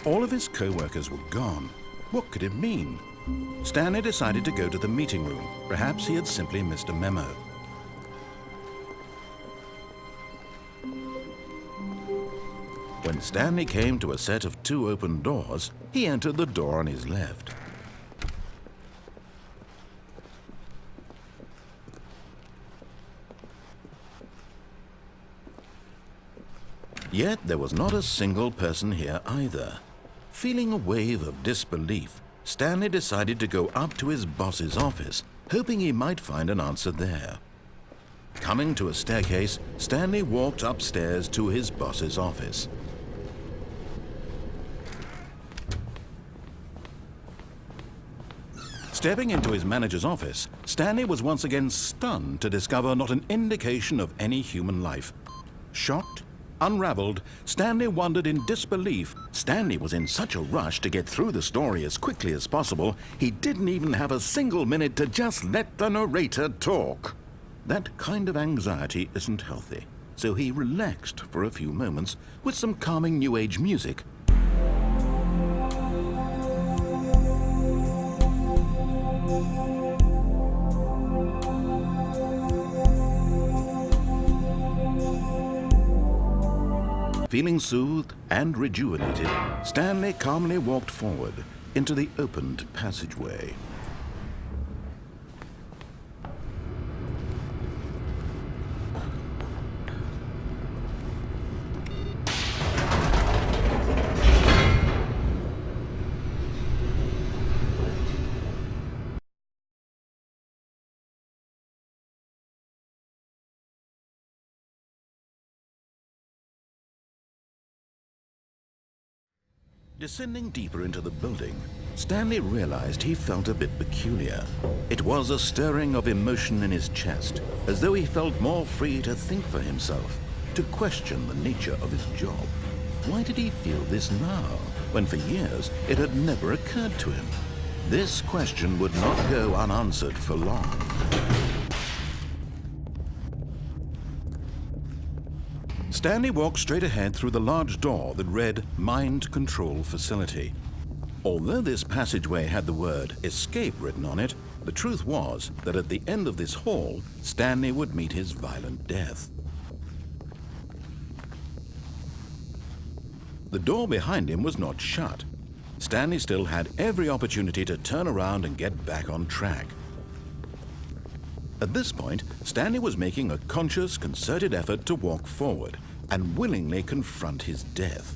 All of his co-workers were gone. What could it mean? Stanley decided to go to the meeting room. Perhaps he had simply missed a memo. When Stanley came to a set of 2 open doors, he entered the door on his left. Yet there was not a single person here either. Feeling a wave of disbelief, Stanley decided to go up to his boss's office, hoping he might find an answer there. Coming to a staircase, Stanley walked upstairs to his boss's office. Stepping into his manager's office, Stanley was once again stunned to discover not an indication of any human life. Shocked, unraveled, Stanley wondered in disbelief. Stanley was in such a rush to get through the story as quickly as possible, he didn't even have a single minute to just let the narrator talk. That kind of anxiety isn't healthy, so he relaxed for a few moments with some calming New Age music. Feeling soothed and rejuvenated, Stanley calmly walked forward into the opened passageway. Descending deeper into the building, Stanley realized he felt a bit peculiar. It was a stirring of emotion in his chest, as though he felt more free to think for himself, to question the nature of his job. Why did he feel this now, when for years it had never occurred to him? This question would not go unanswered for long. Stanley walked straight ahead through the large door that read Mind Control Facility. Although this passageway had the word escape written on it, the truth was that at the end of this hall, Stanley would meet his violent death. The door behind him was not shut. Stanley still had every opportunity to turn around and get back on track. At this point, Stanley was making a conscious, concerted effort to walk forward and willingly confront his death.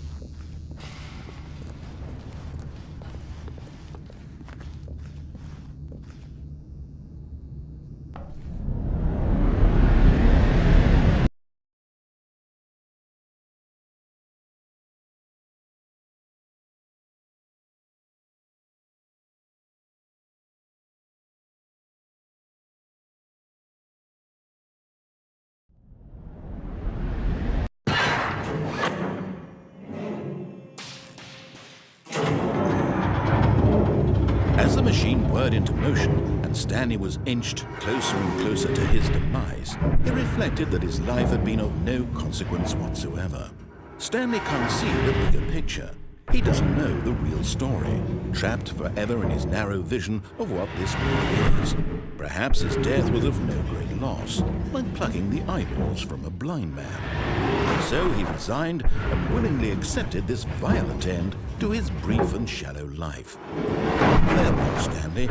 As the machine whirred into motion and Stanley was inched closer and closer to his demise, he reflected that his life had been of no consequence whatsoever. Stanley can't see the bigger picture. He doesn't know the real story, trapped forever in his narrow vision of what this world is. Perhaps his death was of no great loss, like plucking the eyeballs from a blind man. So he resigned and willingly accepted this violent end to his brief and shallow life. Farewell, Stanley.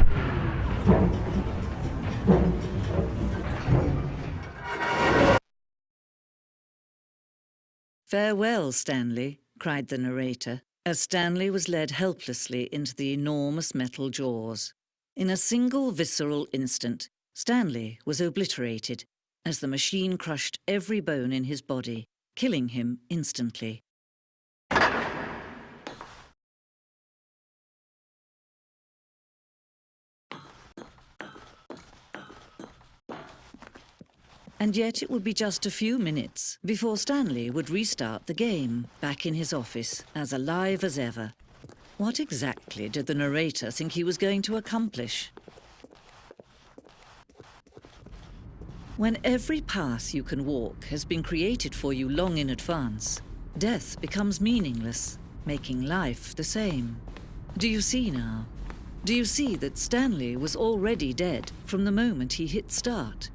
"Farewell, Stanley," cried the narrator, as Stanley was led helplessly into the enormous metal jaws. In a single visceral instant, Stanley was obliterated as the machine crushed every bone in his body, killing him instantly. And yet it would be just a few minutes before Stanley would restart the game, back in his office, as alive as ever. What exactly did the narrator think he was going to accomplish? When every path you can walk has been created for you long in advance, death becomes meaningless. making life the same. Do you see now? Do you see that Stanley was already dead from the moment he hit start?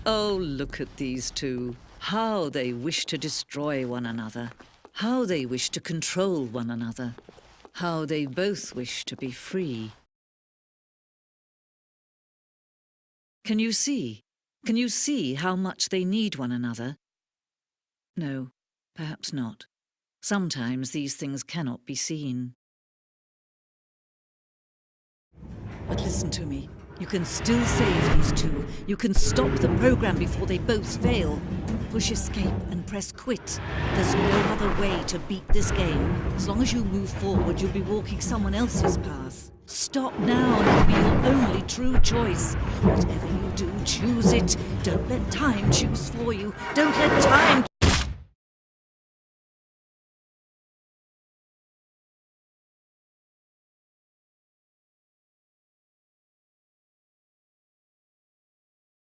Oh, look at these two. How they wish to destroy one another. How they wish to control one another. How they both wish to be free. Can you see? Can you see how much they need one another? No, perhaps not. Sometimes these things cannot be seen. But listen to me. You can still save these two. You can stop the program before they both fail. Push escape and press quit. There's no other way to beat this game. As long as you move forward, you'll be walking someone else's path. Stop now and it'll be your only true choice. Whatever you do, choose it. Don't let time choose for you. Don't let time...